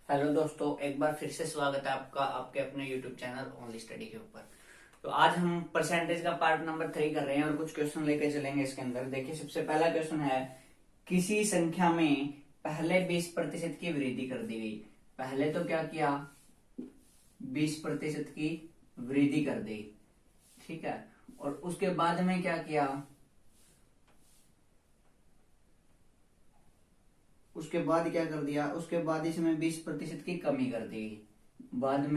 Hello दोस्तों, एक बार फिर से स्वागत है आपका आपके अपने YouTube चैनल ओनली स्टडी के ऊपर। तो आज हम परसेंटेज का पार्ट नंबर 3 कर रहे हैं और कुछ क्वेश्चन लेके चलेंगे इसके अंदर। देखिए, सबसे पहला क्वेश्चन है, किसी संख्या में पहले 20% की वृद्धि कर दी गई। पहले तो क्या किया, 20% की वृद्धि कर दी, ठीक है। और उसके बाद में क्या किया, उसके बाद क्या कर दिया, उसके बाद इसमें 20% की कमी कर दी गई। बाद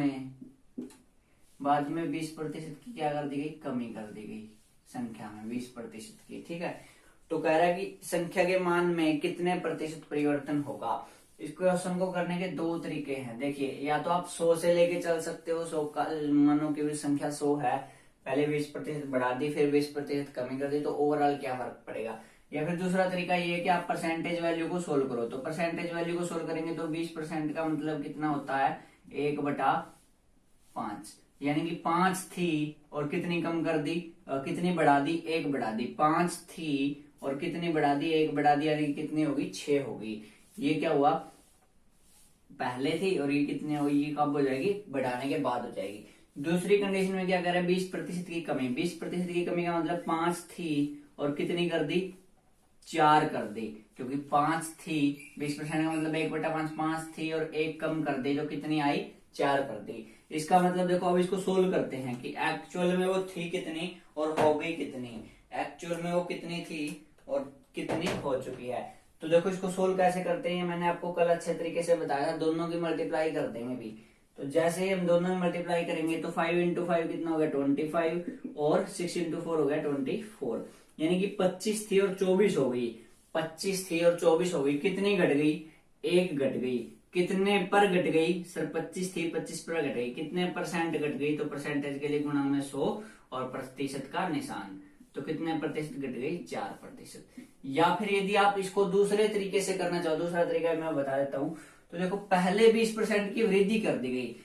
में 20% की क्या कर दी गई, कमी कर दी गई संख्या में 20% की, ठीक है। तो कह रहा है कि संख्या के मान में कितने प्रतिशत परिवर्तन होगा। इस क्वेश्चन को करने के दो तरीके हैं। देखिए, या तो आप 100 से लेके चल सकते हो, 100 का मानो की संख्या 100 है, पहले 20% बढ़ा दी, फिर 20% कमी कर दी, तो ओवरऑल क्या फर्क पड़ेगा। या फिर दूसरा तरीका ये है कि आप परसेंटेज वैल्यू को सोल्व करो। तो परसेंटेज वैल्यू को सोल्व करेंगे तो 20% का मतलब कितना होता है, 1/5, यानी कि 5 थी और कितनी कम कर दी, कितनी बढ़ा दी, 1 बढ़ा दी। 5 थी और कितनी बढ़ा दी, 1 बढ़ा दी, यानी कि कितनी होगी, 6 होगी। ये क्या हुआ, पहले थी और ये कितनी होगी, ये कब हो जाएगी, बढ़ाने के बाद हो जाएगी। दूसरी कंडीशन में क्या कर रहे हैं, 20% की कमी। 20% की कमी का मतलब 5 थी और कितनी कर दी, 4 कर दी, क्योंकि 5 थी, 20% का मतलब 1/5, 5 थी और 1 कम कर दी, जो कितनी आई, 4 कर दी। इसका मतलब देखो, अब इसको सोल्व करते हैं कि एक्चुअल में वो थी कितनी और हो गई कितनी। एक्चुअल में वो कितनी थी और कितनी हो चुकी है। तो देखो, इसको सोल्व कैसे करते हैं, मैंने आपको कल अच्छे तरीके से बताया। दोनों की मल्टीप्लाई कर देंगे भी। तो जैसे ही हम दोनों में मल्टीप्लाई करेंगे तो 5 इंटू 5 कितना हो गया, 25, और 6 इंटू 4 हो गया 24, यानी कि 25 थी और 24 हो गई। 25 थी और 24 हो गई, कितनी घट गई, 1 घट गई। कितने पर घट गई सर, 25 थी, 25 पर घट गई। कितने परसेंट घट गई, तो परसेंटेज के लिए गुणा में 100 और प्रतिशत का निशान, तो कितने प्रतिशत घट गई, 4%। या फिर यदि आप इसको दूसरे तरीके से करना चाहो, दूसरा तरीका मैं बता देता हूं। तो देखो, पहले 20% की वृद्धि कर दी गई।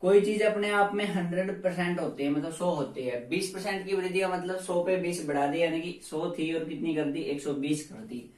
कोई चीज अपने आप में 100% होती है, मतलब 100 होती है। 20% की वृद्धि का मतलब 100 पे 20 बढ़ा दी, यानी कि 100 थी और कितनी कर दी, 120 कर दी।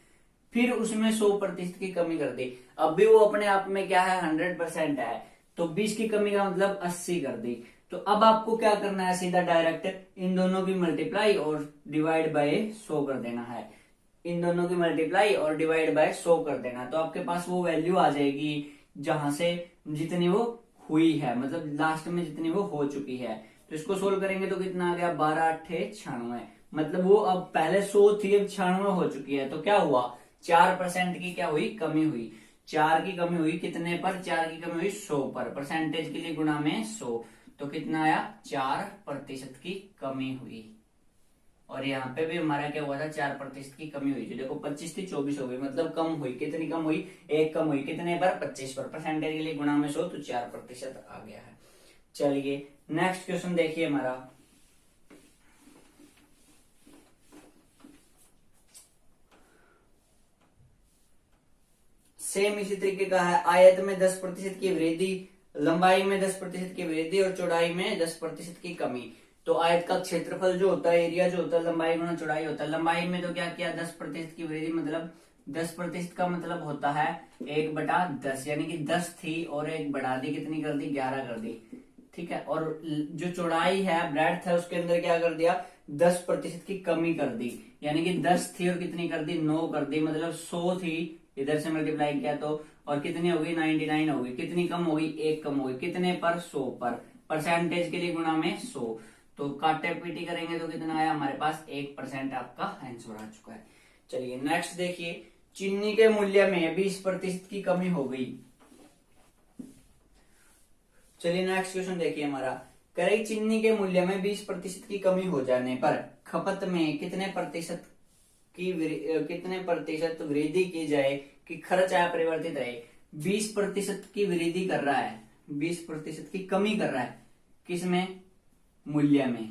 फिर उसमें 100% की कमी कर दी। अब भी वो अपने आप में क्या है, 100% है, तो 20 की कमी का मतलब 80 कर दी। तो अब आपको क्या करना है, सीधा डायरेक्ट इन दोनों की मल्टीप्लाई और डिवाइड बाय 100 कर देना है। इन दोनों की मल्टीप्लाई और डिवाइड बाय 100 कर देना, तो आपके पास वो वैल्यू आ जाएगी जहां से जितनी वो हुई है, मतलब लास्ट में जितनी वो हो चुकी है। तो इसको सोल्व करेंगे तो कितना आ गया, 12×8 = 96। मतलब वो अब पहले 100 थी, अब 96 हो चुकी है। तो क्या हुआ, 4% की क्या हुई, कमी हुई। 4 की कमी हुई कितने पर, 4 की कमी हुई 100 पर। परसेंटेज के लिए गुणा में 100, तो कितना आया, 4% की कमी हुई। और यहाँ पे भी हमारा क्या हुआ था, 4% की कमी हुई थी। देखो, 25 थी, 24 हो गई, मतलब कम हुई। कितनी कम हुई, 1 कम हुई। कितने पर, 25 पर। परसेंटेज के लिए गुणा में 100, तो 4% आ गया है। चलिए नेक्स्ट क्वेश्चन देखिए हमारा। सेम इसी तरीके का है। आयत में 10% की वृद्धि, लंबाई में 10% की वृद्धि और चौड़ाई में 10% की कमी। तो आयत का क्षेत्रफल जो होता है, एरिया जो होता है, लंबाई गुना चौड़ाई होता है। लंबाई में तो क्या किया, 10% की वृद्धि, मतलब 10% का मतलब होता है 1/10, यानी कि 10 थी और 1 बढ़ा दी, कितनी कर दी, 11 कर दी, ठीक है। और जो चौड़ाई है, ब्रेड्थ है, उसके अंदर क्या कर दिया, 10% की कमी कर दी, यानी कि 10 थी और कितनी कर दी, 9 कर दी। मतलब 100 थी, इधर से मल्टीप्लाई किया तो, और कितनी हो गई, 99 हो गई। कितनी कम हो गई, 1 कम हो गई। कितने पर, 100 पर। परसेंटेज के लिए गुणा में 100, तो काटे पीटी करेंगे तो कितना आया हमारे पास, 1% आपका आंसर आ चुका है। चलिए नेक्स्ट देखिए, चीनी के मूल्य में 20% की कमी हो गई। चलिए नेक्स्ट क्वेश्चन देखिए हमारा, करें चीनी के मूल्य में 20% की कमी हो जाने पर खपत में कितने प्रतिशत वृद्धि की जाए कि खर्च अपरिवर्तित रहे। 20% की वृद्धि कर रहा है, 20% की कमी कर रहा है, किसमें, मूल्य में,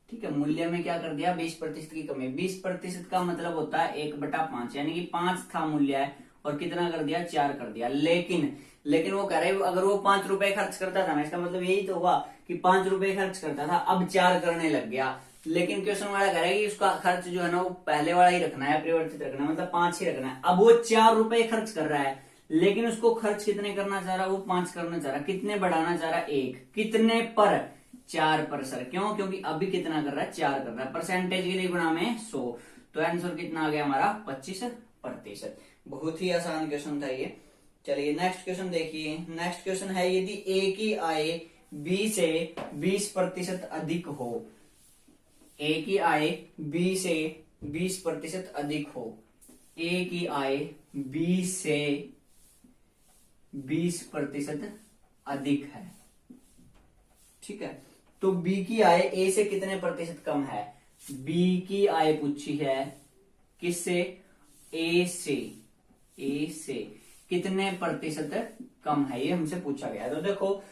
ठीक है। मूल्य में क्या कर दिया, 20% की कमी। 20% का मतलब होता है 1/5, यानी कि 5 था मूल्य है और कितना कर दिया, 4 कर दिया। लेकिन वो कह रहे, अगर वो 5 रुपए खर्च करता था ना, इसका मतलब यही तो हुआ कि 5 रुपए खर्च करता था, अब 4 करने लग गया। लेकिन क्वेश्चन वाला कह रहा है कि उसका खर्च जो है ना, वो पहले वाला ही रखना है, परिवर्तित रखना है, मतलब 5 ही रखना है। अब वो 4 रुपए खर्च कर रहा है, लेकिन उसको खर्च कितने करना चाह रहा, वो 5 करना चाह रहा, कितने बढ़ाना चाह रहा, 1, कितने पर, 4 पर सर, क्यों, क्योंकि अभी कितना कर रहा है, 4 कर रहा है, परसेंटेज के लिए गुणा में 100, तो आंसर कितना आ गया हमारा 25%। बहुत ही आसान क्वेश्चन था ये। चलिए नेक्स्ट क्वेश्चन देखिए। नेक्स्ट क्वेश्चन है, यदि ए की आय बी से 20% अधिक हो, ए की आय बी से 20% अधिक हो, ए की आय बी से 20% अधिक है, ठीक है, तो बी की आय ए से कितने प्रतिशत कम है, बी की आय पूछी है किससे, ए से, ए से कितने प्रतिशत कम है, ये हमसे पूछा गया है। तो देखो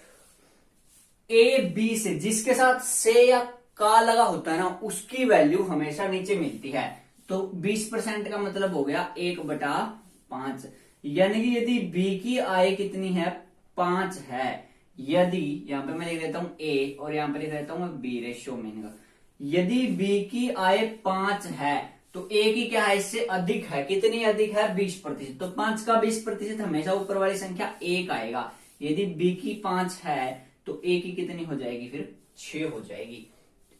ए बी से, जिसके साथ से या का लगा होता है ना, उसकी वैल्यू हमेशा नीचे मिलती है, तो 20% का मतलब हो गया 1/5, यानी कि यदि बी की आय कितनी है, 5 है, यदि, यहां पे मैं लिख देता हूं ए और यहां पे लिख देता हूं बी, रेशियो मीन का, यदि बी की आय 5 है तो ए की क्या है, इससे अधिक है, कितनी अधिक है, 20%, तो 5 का 20% हमेशा ऊपर वाली संख्या 1 आएगा, यदि बी की 5 है तो ए की कितनी हो जाएगी, फिर 6 हो जाएगी,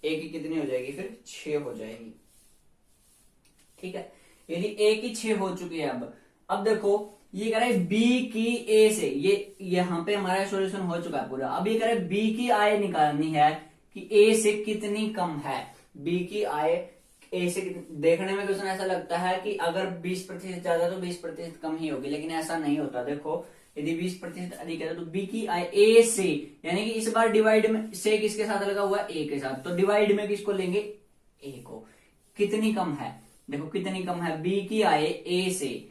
ए की कितनी हो जाएगी, फिर 6 हो जाएगी, ठीक है। यदि ए की 6 हो चुकी है, अब देखो ये कह रहा है बी की ए से, ये यहां पे हमारा सॉल्यूशन हो चुका है पूरा, अब ये कह रहा है बी की आय निकालनी है कि ए से कितनी कम है, बी की आय ए से देखने में क्वेश्चन ऐसा लगता है कि अगर 20% ज्यादा तो 20% कम ही होगी, लेकिन ऐसा नहीं होता। देखो यदि 20% अधिक है तो बी की आय ए से, यानी कि इस बार डिवाइड में से किसके साथ लगा हुआ है, ए के साथ, तो डिवाइड में किसको लेंगे, ए को, कितनी कम है, देखो कितनी कम है, बी की आय ए से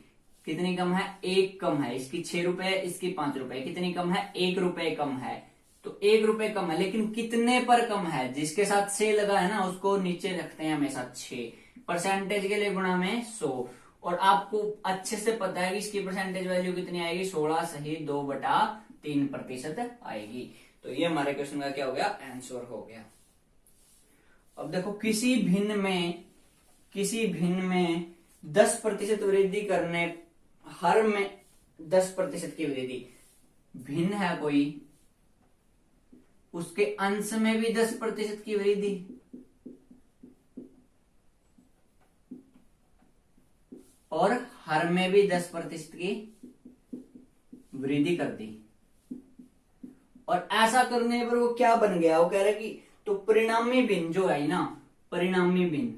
कितनी कम है, 1 कम है, इसकी 6 रुपए, इसकी 5 रुपए, कितनी कम है, 1 रुपए कम है, तो 1 रुपए कम है, लेकिन कितने पर कम है, जिसके साथ से लगा है ना उसको नीचे रखते हैं हमेशा 6, परसेंटेज के लिए गुणा में 100, और आपको अच्छे से पता है कि इसकी परसेंटेज वैल्यू कितनी आएगी, 16 सही 2/3% आएगी। तो ये हमारे क्वेश्चन का क्या हो गया, आंसर हो गया। अब देखो किसी भिन्न में 10% वृद्धि करने, हर में 10% की वृद्धि, भिन्न है कोई, उसके अंश में भी 10% की वृद्धि, और हर में भी 10% की वृद्धि कर दी, और ऐसा करने पर वो क्या बन गया, वो कह रहा है कि तो परिणामी भिन्न जो है ना, परिणामी भिन्न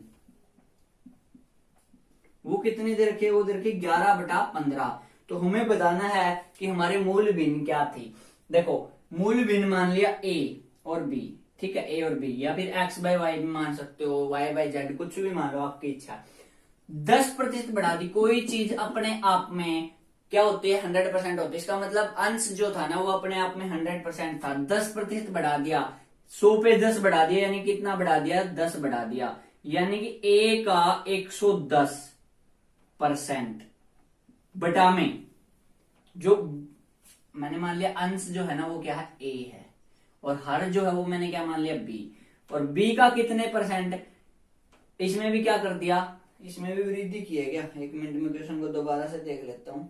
वो कितनी दे रखी है, वो दे रखी 11/15, तो हमें बताना है कि हमारे मूल भिन्न क्या थी। देखो मूल भिन्न मान लिया ए और बी, ठीक है, ए और बी, या फिर x/y भी मान सकते हो, y/z, कुछ भी मान लो, आपकी इच्छा। 10% बढ़ा दी, कोई चीज अपने आप में क्या होती है, 100% होती है, इसका मतलब अंश जो था ना वो अपने आप में 100% था, 10% बढ़ा दिया, 100 पे 10 बढ़ा दिया, यानी कितना बढ़ा दिया, 10 बढ़ा दिया, यानी कि ए का 110% बटा में, जो मैंने मान लिया अंश जो है ना वो क्या है, ए है, और हर जो है वो मैंने क्या मान लिया, बी, और बी का कितने %, इसमें भी क्या कर दिया, इसमें भी वृद्धि की है क्या, 1 मिनट में क्वेश्चन को दोबारा से देख लेता हूं,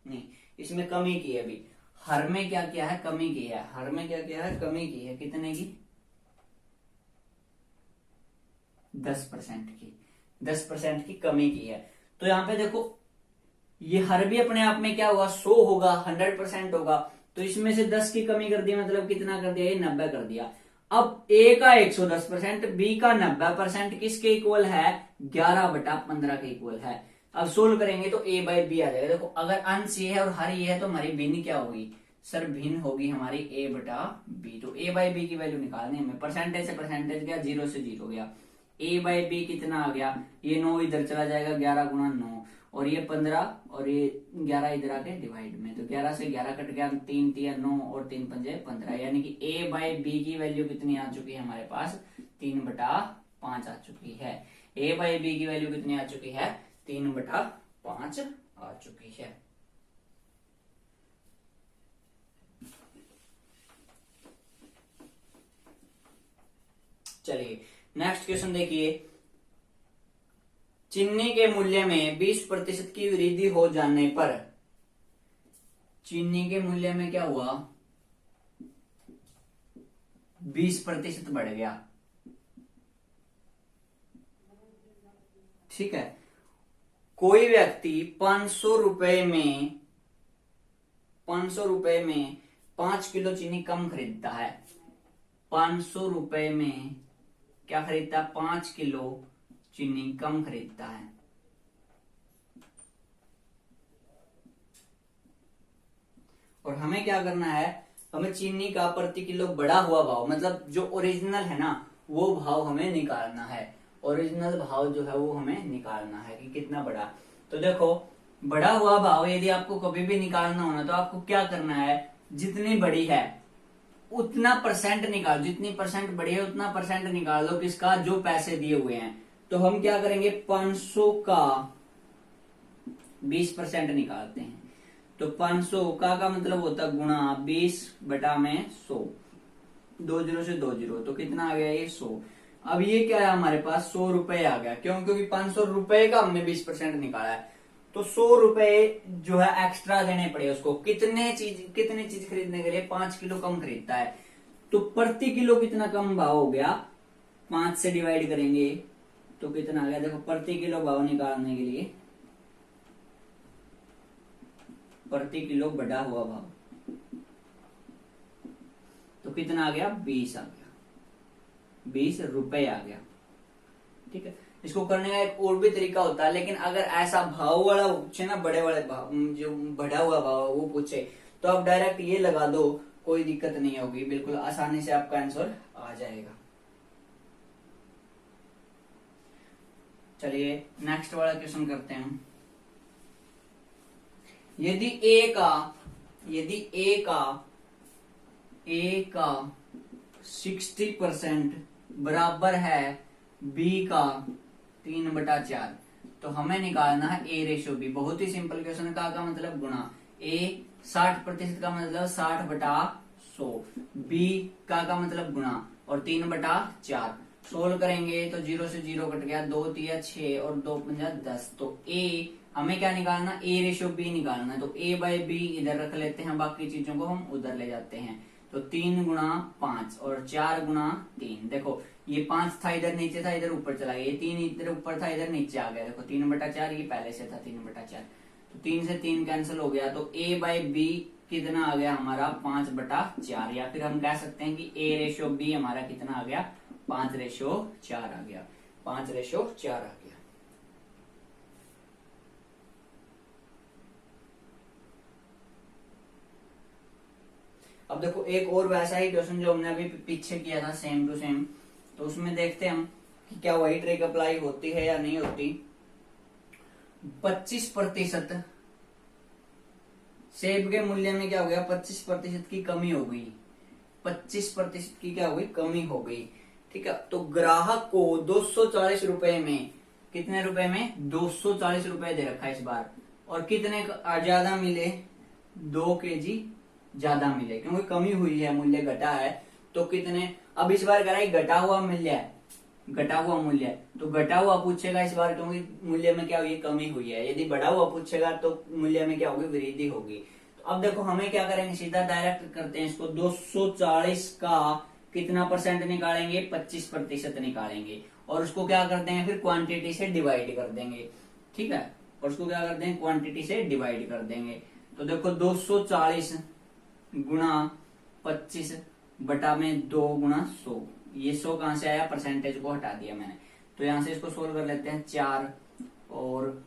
नहीं, इसमें कमी की है अभी, हर में क्या किया है, कमी की है, हर में क्या किया है, कमी की है, कितने की, 10% की, 10% की कमी की है। तो यहां पे देखो ये हर भी अपने आप में क्या होगा, 100 होगा, 100% होगा, तो इसमें से 10 की कमी कर दी, मतलब कितना कर दिया, ये 90 कर दिया। अब ए का 110%, बी का 90% किसके इक्वल है, 11/15 के इक्वल है। अब सोल्व करेंगे तो ए बाई बी आ जाएगा। देखो अगर अंश ये है और हर ये है तो हमारी भिन्न क्या होगी, सर भिन्न होगी हमारी a/b, तो a बाई बी की वैल्यू निकालनी है हमें, परसेंटेज से परसेंटेज गया, 0 से 0 गया, a बाई बी कितना आ गया, ये 9 इधर चला जाएगा, 11 गुणा 9, और ये 15, और ये 11 इधर आके डिवाइड में, तो 11 से 11 कट गया, 3 3 9 और 3 5 15, यानी कि a बाई बी की वैल्यू कितनी आ चुकी है हमारे पास, 3/5 आ चुकी है। a बाई बी की वैल्यू कितनी आ चुकी है, 3/5 आ चुकी है। चलिए नेक्स्ट क्वेश्चन देखिए, चीनी के मूल्य में 20% की वृद्धि हो जाने पर चीनी के मूल्य में क्या हुआ, 20% बढ़ गया। ठीक है, कोई व्यक्ति 500 रुपए में 5 किलो चीनी कम खरीदता है। 500 रुपए में क्या खरीदता है, 5 किलो चीनी कम खरीदता है। और हमें क्या करना है, हमें चीनी का प्रति किलो बढ़ा हुआ भाव, मतलब जो ओरिजिनल है ना वो भाव हमें निकालना है। ओरिजिनल भाव जो है वो हमें निकालना है कि कितना बढ़ा। तो देखो, बढ़ा हुआ भाव यदि आपको कभी भी निकालना होना तो आपको क्या करना है, जितनी बड़ी है उतना परसेंट निकालो, जितनी परसेंट बढ़ी है उतना परसेंट निकाल लो किसका, जो पैसे दिए हुए हैं। तो हम क्या करेंगे, 500 का 20% निकालते हैं। तो 500 का मतलब होता है गुणा 20/100, 2 जीरो से 2 जीरो, तो कितना आ गया ये 100। अब ये क्या है हमारे पास, 100 रुपए आ गया। क्यों, क्योंकि 500 रुपए का हमने 20% निकाला है। तो 100 रुपए जो है एक्स्ट्रा देने पड़े उसको। कितनी चीज खरीदने के लिए, 5 किलो कम खरीदता है। तो प्रति किलो कितना कम भाव हो गया, 5 से डिवाइड करेंगे तो कितना आ गया, देखो प्रति किलो भाव निकालने के लिए प्रति किलो बढ़ा हुआ भाव, तो कितना आ गया, 20 आ गया, 20 रुपए आ गया। ठीक है, इसको करने का एक और भी तरीका होता है, लेकिन अगर ऐसा भाव वाला पूछे ना, बड़े वाले भाव, जो बढ़ा हुआ भाव वो पूछे, तो आप डायरेक्ट ये लगा दो, कोई दिक्कत नहीं होगी, बिल्कुल आसानी से आपका आंसर आ जाएगा। चलिए नेक्स्ट वाला क्वेश्चन करते हैं। यदि ए का 60% बराबर है बी का 3/4, तो हमें निकालना है ए रेशो बी। बहुत ही सिंपल क्वेश्चन का मतलब गुणा। ए 60% का मतलब 60/100, बी का मतलब गुणा, और 3/4 सोल्व करेंगे तो 0 से 0 कट गया, 2 तिया 6 और 2 पंजा 10। तो ए हमें क्या निकालना, ए रेशो बी निकालना है। तो ए बाय बी इधर रख लेते हैं, बाकी चीजों को हम उधर ले जाते हैं। तो 3 गुणा 5 और 4 गुणा 3। देखो ये 5 था इधर नीचे था, इधर ऊपर चला गया, ये 3 इधर ऊपर था इधर नीचे आ गया। देखो 3/4, ये पहले से था 3/4, तो 3 से 3 कैंसिल हो गया। तो ए बाय बी कितना आ गया हमारा, 5/4। या फिर हम कह सकते हैं कि ए रेशो बी हमारा कितना आ गया, 5/4 आ गया, 5/4 आ गया। अब देखो एक और वैसा ही क्वेश्चन जो हमने अभी पीछे किया था, सेम टू सेम, तो उसमें देखते हैं हम कि क्या वही ट्रिक अप्लाई होती है या नहीं होती। 25% सेब के मूल्य में क्या हो गया, 25% की कमी हो गई, 25% की क्या हो गई, कमी हो गई। ठीक है, तो ग्राहक को 240 रुपए में, कितने रुपए में, 240 रुपए दे रखा है इस बार, और कितने ज्यादा मिले, 2 kg ज्यादा मिले, क्योंकि कमी हुई है, मूल्य घटा है। तो कितने, अब इस बार कह रहा है घटा हुआ मूल्य है, घटा हुआ मूल्य, तो घटा हुआ पूछेगा इस बार, क्योंकि मूल्य में क्या हुई, कमी हुई है। यदि बढ़ा हुआ पूछेगा तो मूल्य में क्या होगी, वृद्धि होगी। तो अब देखो हमें क्या करेंगे, सीधा डायरेक्ट करते हैं इसको। 240 का कितना परसेंट निकालेंगे, 25% निकालेंगे, और उसको क्या कर देंगे, फिर क्वांटिटी से डिवाइड कर देंगे। ठीक है, और उसको क्या कर देंगे, क्वांटिटी से डिवाइड कर देंगे। तो देखो 240 गुणा 25/2 गुणा 100, ये 100 कहां से आया, परसेंटेज को हटा दिया मैंने। तो यहां से इसको सोल्व कर लेते हैं, 4 और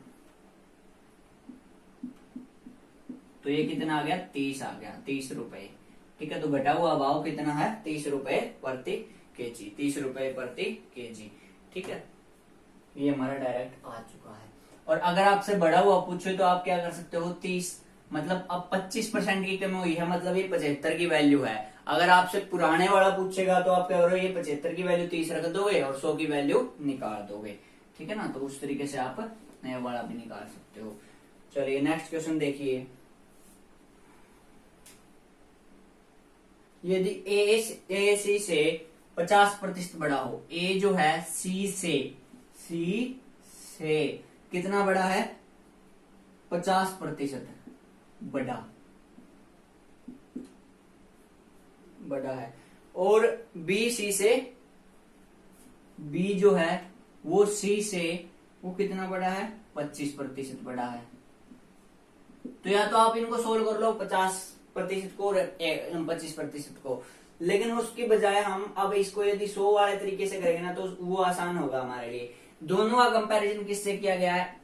तो ये कितना आ गया, 30 आ गया, 30 रुपए। ठीक है, तो घटा हुआ भाव कितना है, 30 रुपए प्रति केजी, 30 रुपए प्रति केजी। ठीक है, ये हमारा डायरेक्ट आ चुका है। और अगर आपसे बढ़ा हुआ पूछे तो आप क्या कर सकते हो, 30 मतलब अब 25% की कमी हुई है, मतलब ये 75 की वैल्यू है। अगर आपसे पुराने वाला पूछेगा तो आप क्या करोगे, ये 75 की वैल्यू 30 रख दोगे और 100 की वैल्यू निकाल दोगे। ठीक है ना, तो उस तरीके से आप नया वाला भी निकाल सकते हो। चलिए नेक्स्ट क्वेश्चन देखिए। यदि ए सी से 50% बड़ा हो, ए जो है सी से कितना बड़ा है, 50% बड़ा। बड़ा है। और बी सी से, बी जो है वो सी से वो कितना बड़ा है, 25% बड़ा है। तो या तो आप इनको सोल्व कर लो 50% को और 25% को, लेकिन उसकी बजाय हम अब इसको यदि 100 वाले तरीके से करेंगे ना तो वो आसान होगा हमारे लिए। दोनों का कंपैरिजन किससे किया गया है,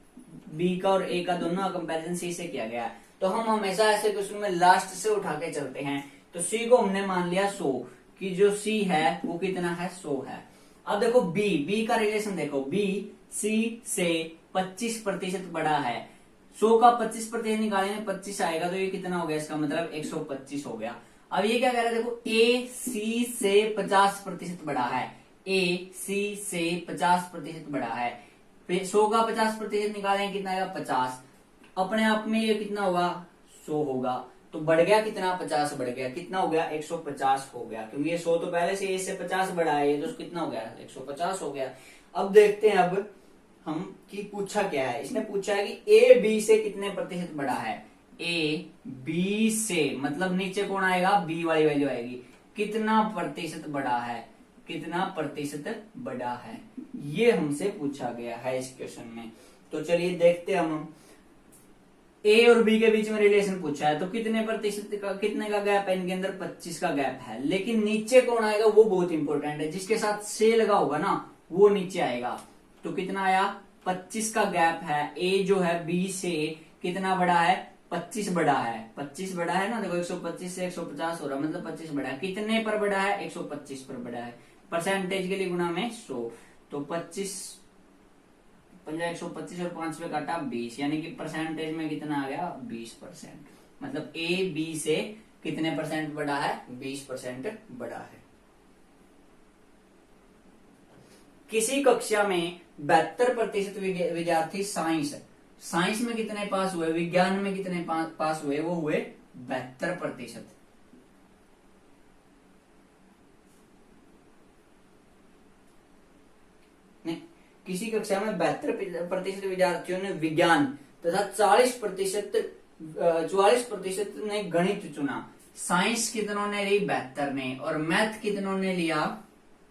बी का और ए का दोनों का कंपैरिजन सी से किया गया है। तो हम हमेशा ऐसे क्वेश्चन में लास्ट से उठा के चलते हैं। तो सी को हमने मान लिया 100 कि जो सी है वो कितना है, 100 है। अब देखो बी का रिलेशन देखो, बी सी से 25% बड़ा है। 100 का 25% निकालेंगे 25 आएगा, तो ये कितना हो गया, इसका मतलब 125 हो गया। अब ये क्या कह रहा है, देखो ए सी से 50% बड़ा है, ए सी से 50% बड़ा है। 100 का 50% निकालेंगे कितना आएगा, 50। अपने आप में ये कितना होगा, 100 होगा। तो बढ़ गया कितना, 50 बढ़ गया, कितना हो गया, 150 हो गया, क्योंकि ये 100 तो पहले से इससे 50 बढ़ा है, ये तो कितना हो गया, 150 हो गया। अब देखते हैं अब हम कि पूछा क्या है। इसने पूछा है कि ए बी से कितने प्रतिशत बड़ा है। ए बी से मतलब नीचे कौन आएगा, बी वाली वैल्यू आएगी, कितना प्रतिशत बड़ा है, कितना प्रतिशत बड़ा है, ये हमसे पूछा गया है इस क्वेश्चन में। तो चलिए देखते हैं हम। ए और बी के बीच में रिलेशन पूछा है, तो कितने प्रतिशत का, कितने का गैप है, इनके अंदर 25 का गैप है। लेकिन नीचे कौन आएगा वो बहुत इंपॉर्टेंट है, जिसके साथ से लगा होगा ना वो नीचे आएगा। तो कितना आया, 25 का गैप है। ए जो है बी से कितना बड़ा है, 25 बड़ा है, 25 बड़ा है ना, देखो 125 से 150 हो रहा है, मतलब 25 बड़ा है। कितने पर बड़ा है, 125 पर बड़ा है। परसेंटेज के लिए गुना में 100, तो 25 125 और 5 पे काटा 20, यानी कि परसेंटेज में कितना आ गया, 20%। मतलब ए बी से कितने परसेंट बड़ा है, 20% बड़ा है। किसी कक्षा में 72% विद्यार्थी साइंस में कितने पास हुए, विज्ञान में कितने पास हुए, वो हुए 72%। किसी कक्षा में 72% विद्यार्थियों ने विज्ञान तथा 44% ने गणित चुना। साइंस कितनों ने ली, 72 ने, और मैथ कितनों ने लिया,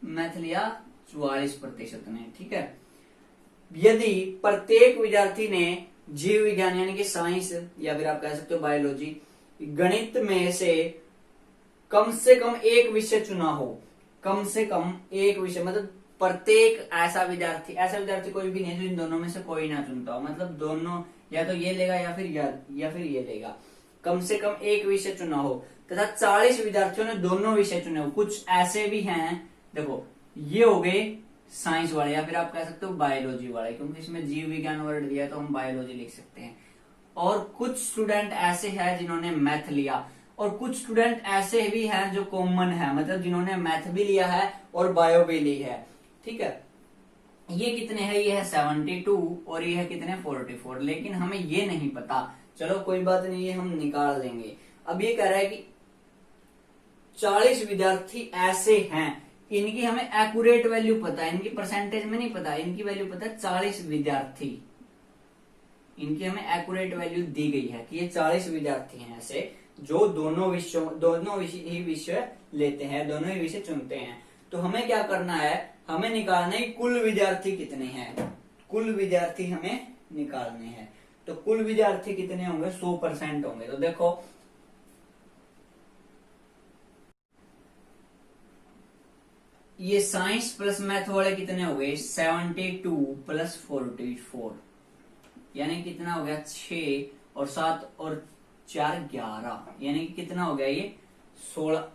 मैथ लिया 44% ने। ठीक है। यदि प्रत्येक विद्यार्थी ने जीव विज्ञान यानी कि साइंस या फिर आप कह सकते हो बायोलॉजी, गणित में से कम एक विषय चुना हो, कम से कम एक विषय, मतलब प्रत्येक ऐसा विद्यार्थी कोई भी नहीं जो इन दोनों में से कोई ना चुनता हो, मतलब दोनों या तो ये लेगा या फिर ये लेगा। कम से कम एक विषय चुना हो तथा 40 विद्यार्थियों ने दोनों विषय चुने हो। कुछ ऐसे भी हैं, देखो ये हो गए साइंस वाले या फिर आप कह सकते हो बायोलॉजी वाले, क्योंकि इसमें जीव विज्ञान वर्ड दिया तो हम बायोलॉजी लिख सकते हैं। और कुछ स्टूडेंट ऐसे हैं जिन्होंने मैथ लिया, और कुछ स्टूडेंट ऐसे भी हैं जो कॉमन है, मतलब जिन्होंने मैथ भी लिया है और बायो भी ली है। ठीक है। ये कितने हैं, ये है 72 और ये है कितने, 44। लेकिन हमें ये नहीं पता, चलो कोई बात नहीं, ये हम निकाल देंगे। अब ये कह रहा है कि 40 विद्यार्थी ऐसे हैं, इनकी हमें एक्यूरेट वैल्यू पता है, इनकी परसेंटेज में नहीं पता, इनकी वैल्यू पता है 40 विद्यार्थी, इनकी हमें एक्यूरेट वैल्यू दी गई है कि ये 40 विद्यार्थी हैं ऐसे जो दोनों ही विषय लेते हैं, दोनों ही विषय चुनते हैं। तो हमें क्या करना है, हमें निकालना है कुल विद्यार्थी कितने हैं, कुल विद्यार्थी हमें निकालने हैं। तो कुल विद्यार्थी कितने होंगे, 100% होंगे। तो देखो ये साइंस प्लस मैथ वाले कितने हो गए, 72 प्लस 44, यानी कितना हो गया, 6 और 7 और 4 11, यानी कि कितना हो गया, ये 16।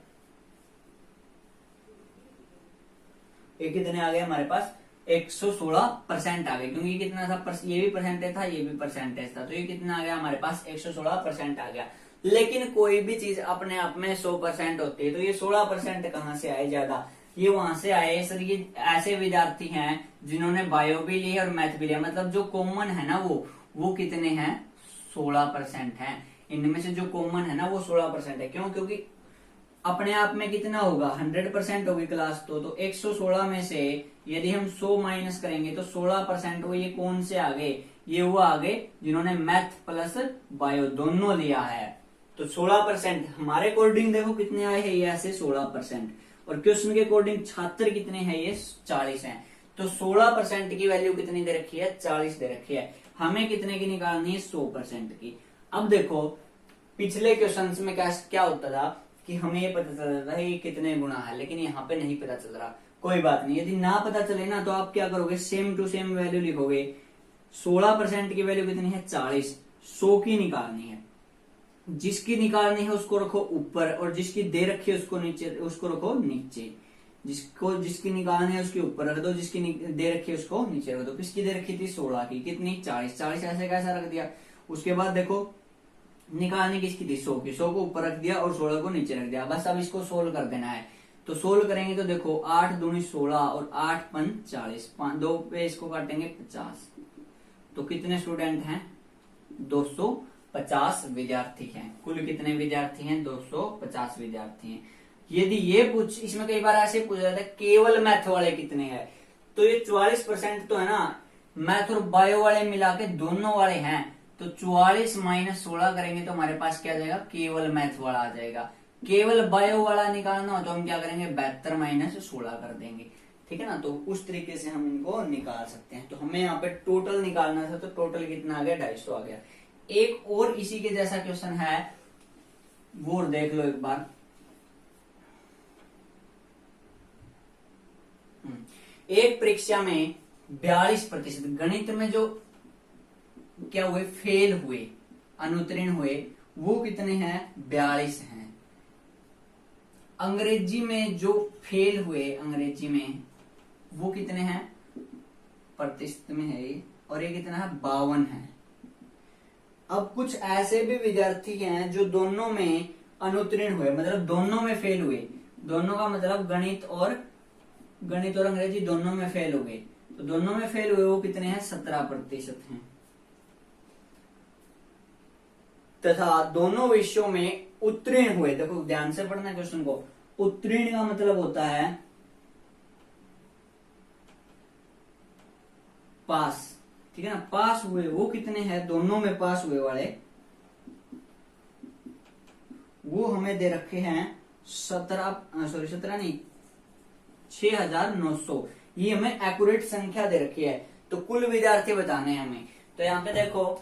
ये कितने आ गए हमारे पास, 116% आ गए, क्योंकि कितना था, ये भी परसेंटेज था, ये भी परसेंटेज था, तो ये कितना आ गया हमारे पास, 116% आ गया। लेकिन कोई भी चीज अपने आप में 100% होती है, तो ये 16% कहाँ से आए ज्यादा, ये वहां से आए सर। ये ऐसे विद्यार्थी हैं जिन्होंने बायो भी लिया और मैथ भी लिया, मतलब जो कॉमन है ना वो कितने हैं, 16% है। इनमें से जो कॉमन है ना वो 16% है। क्यों, क्योंकि अपने आप में कितना होगा, 100% होगी क्लास। तो 116 में से यदि हम 100 माइनस करेंगे तो 16% वो ये कौन से आ गए, ये वो आ गए जिन्होंने मैथ प्लस बायो दोनों लिया है। तो 16% हमारे अकॉर्डिंग देखो कितने आए हैं, ये ऐसे 16%, और क्वेश्चन के अकॉर्डिंग छात्र कितने हैं, ये 40 हैं। तो 16% की वैल्यू कितनी दे रखी है, 40 दे रखी है। हमें कितने की निकालनी है, 100% की। अब देखो पिछले क्वेश्चन में क्या होता था कि हमें ये पता चल रहा था ये कितने गुना है, लेकिन यहाँ पे नहीं पता चल रहा। कोई बात नहीं, यदि ना पता चले ना तो आप क्या करोगे, सेम टू सेम वैल्यू लिखोगे। 16% की वैल्यू कितनी है, 40, 100 की निकालनी है। जिसकी निकालनी है उसको रखो ऊपर, और जिसकी दे रखी है उसको नीचे, उसको रखो नीचे। जिसकी निकालनी है उसके ऊपर रख दो, जिसकी दे रखी है उसको नीचे रख दो। किसकी दे रखी थी, 16 की, कितनी, 40, 40 ऐसे कैसा रख दिया। उसके बाद देखो निकालनी किसकी थी, 100 की, 100 को ऊपर रख दिया और 16 को नीचे रख दिया। बस अब इसको सोल्व कर देना है। तो सोल्व करेंगे तो देखो 8 दूनी 16 और 8 पन 40, 2 पे इसको काटेंगे 50। तो कितने स्टूडेंट हैं, 250 विद्यार्थी हैं। कुल कितने विद्यार्थी हैं, 250 विद्यार्थी हैं। यदि ये इसमें कई बार ऐसे पूछा जाता है केवल मैथ वाले कितने हैं, तो ये 44% तो है ना, मैथ और बायो वाले मिला के दोनों वाले हैं। तो 44 माइनस 16 करेंगे तो हमारे पास क्या आ जाएगा, केवल मैथ वाला आ जाएगा। केवल बायो वाला निकालना हो तो हम क्या करेंगे, 72 माइनस 16 कर देंगे। ठीक है ना, तो उस तरीके से हम इनको निकाल सकते हैं। तो हमें यहाँ पे टोटल निकालना था, तो टोटल कितना आ गया, 250 आ गया। एक और इसी के जैसा क्वेश्चन है, वो देख लो एक बार। एक परीक्षा में 42% गणित में जो क्या हुए, फेल हुए, अनुत्तीर्ण हुए, वो कितने हैं, 42 हैं। अंग्रेजी में जो फेल हुए, अंग्रेजी में वो कितने हैं, प्रतिशत में है ये, और ये कितना है, 52 है। अब कुछ ऐसे भी विद्यार्थी हैं जो दोनों में अनुत्तीर्ण हुए, मतलब दोनों में फेल हुए। दोनों का मतलब गणित और अंग्रेजी दोनों में फेल हो गए। तो दोनों में फेल हुए वो कितने हैं, 17% हैं। तथा दोनों विषयों में उत्तीर्ण हुए, देखो ध्यान से पढ़ना क्वेश्चन को, उत्तीर्ण का मतलब होता है पास, ठीक है ना, पास हुए वो कितने हैं, दोनों में पास हुए वाले, वो हमें दे रखे हैं 17 नहीं, 6900। ये हमें एक्यूरेट संख्या दे रखी है। तो कुल विद्यार्थी बताने हैं हमें। तो यहाँ पे देखो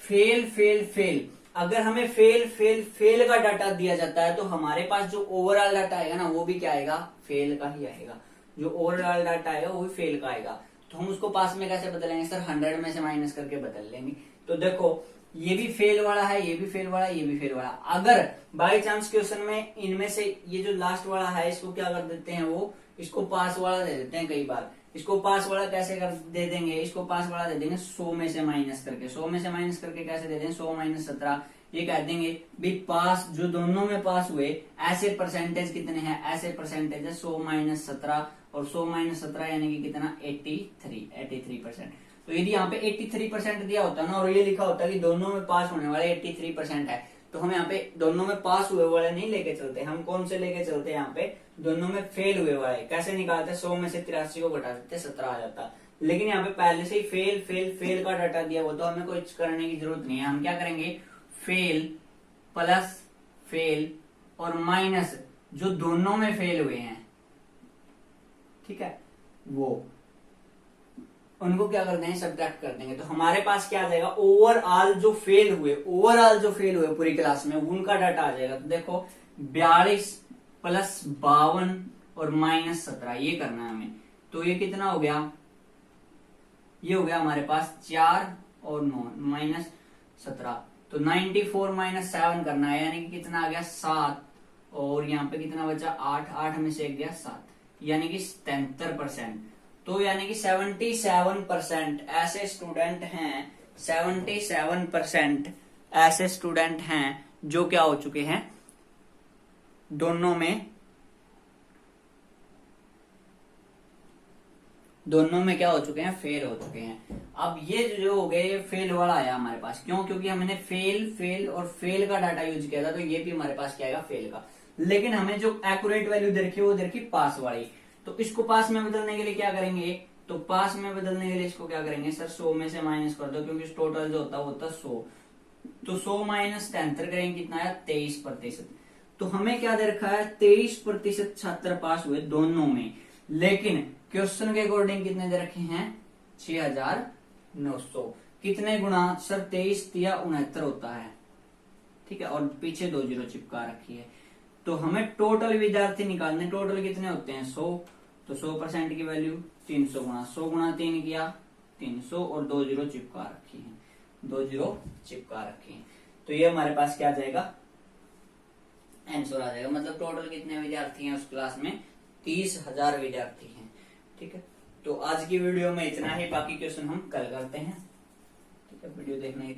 फेल फेल फेल, अगर हमें फेल फेल फेल का डाटा दिया जाता है तो हमारे पास जो ओवरऑल डाटा आएगा ना, वो भी क्या आएगा, फेल का ही आएगा। जो ओवरऑल डाटा आएगा वो भी फेल का आएगा। तो हम उसको पास में कैसे बदलेंगे सर, 100 में से माइनस करके बदल लेंगे। तो देखो ये भी फेल वाला है, ये भी फेल वाला है, ये भी फेल वाला। अगर बाई चांस क्वेश्चन में इनमें से ये जो लास्ट वाला है इसको क्या कर देते हैं, वो इसको पास वाला दे देते हैं। कई बार इसको पास वाला कैसे कर दे देंगे, इसको पास वाला दे देंगे 100 में से माइनस करके। 100 में से माइनस करके कैसे दे देंगे, 100 माइनस 17। ये कह देंगे भी पास, जो दोनों में पास हुए ऐसे परसेंटेज कितने हैं, ऐसे परसेंटेज है 100 माइनस 17, और 100 माइनस 17 यानी कि कितना, 83%। तो यदि यहाँ पे 83% दिया होता ना, और ये लिखा होता कि दोनों में पास होने वाले 83% है, तो हम यहाँ पे दोनों में पास हुए वाले नहीं लेके चलते। हम कौन से लेके चलते हैं, यहाँ पे दोनों में फेल हुए वाले। कैसे निकालते, 100 में से 83 को घटा देते, 17 आ जाता। लेकिन यहाँ पे पहले से ही फेल फेल फेल का डाटा दिया हुआ, तो हमें कुछ करने की जरूरत नहीं है। हम क्या करेंगे, फेल प्लस फेल और माइनस जो दोनों में फेल हुए हैं, ठीक है, वो उनको क्या कर देंगे, सब्ट्रैक्ट कर देंगे। तो हमारे पास क्या आ जाएगा, ओवरऑल जो फेल हुए पूरी क्लास में, उनका डाटा आ जाएगा। तो देखो 42 प्लस 52 और माइनस 17, ये करना है हमें। तो ये कितना हो गया, ये हो गया हमारे पास 4 और 9 माइनस 17। तो 94 माइनस 7 करना है, यानी कि कितना आ गया, 7। और यहाँ पे कितना बचा, 8, 8 में से एक गया 7, यानी कि 77%। तो यानी कि 77% ऐसे स्टूडेंट हैं, 77% ऐसे स्टूडेंट हैं जो क्या हो चुके हैं, दोनों में क्या हो चुके हैं, फेल हो चुके हैं। अब ये जो हो गए, ये फेल वाला आया हमारे पास, क्यों, क्योंकि हमने फेल फेल और फेल का डाटा यूज किया था। तो ये भी हमारे पास क्या आएगा, फेल का। लेकिन हमें जो एक्यूरेट वैल्यू दे रखी है वो दे रखी पास वाली। तो इसको पास में बदलने के लिए क्या करेंगे, तो पास में बदलने के लिए इसको क्या करेंगे सर, 100 में से माइनस कर दो, क्योंकि टोटल जो होता है वो होता है 100। तो 100 माइनस 73 करेंगे कितना आया 23%। तो हमें क्या दे रखा है 23% छात्र पास हुए दोनों में, लेकिन क्वेश्चन के अकॉर्डिंग कितने दे रखे हैं 6900। कितने गुना सर 23 दिया 69 होता है, ठीक है, और पीछे 2 जीरो चिपका रखी है। तो हमें टोटल विद्यार्थी निकालने, टोटल कितने होते हैं 100, तो 100% की वैल्यू 300 गुना 100 गुना 3 किया 300 और 2 जीरो चिपका रखी है, 2 जीरो चिपका रखी है। तो ये हमारे पास क्या आ जाएगा आंसर आ जाएगा। मतलब टोटल कितने विद्यार्थी हैं उस क्लास में 30,000 विद्यार्थी हैं। ठीक है, तो आज की वीडियो में इतना ही, बाकी क्वेश्चन हम कल करते हैं। ठीक है, वीडियो देखने के लिए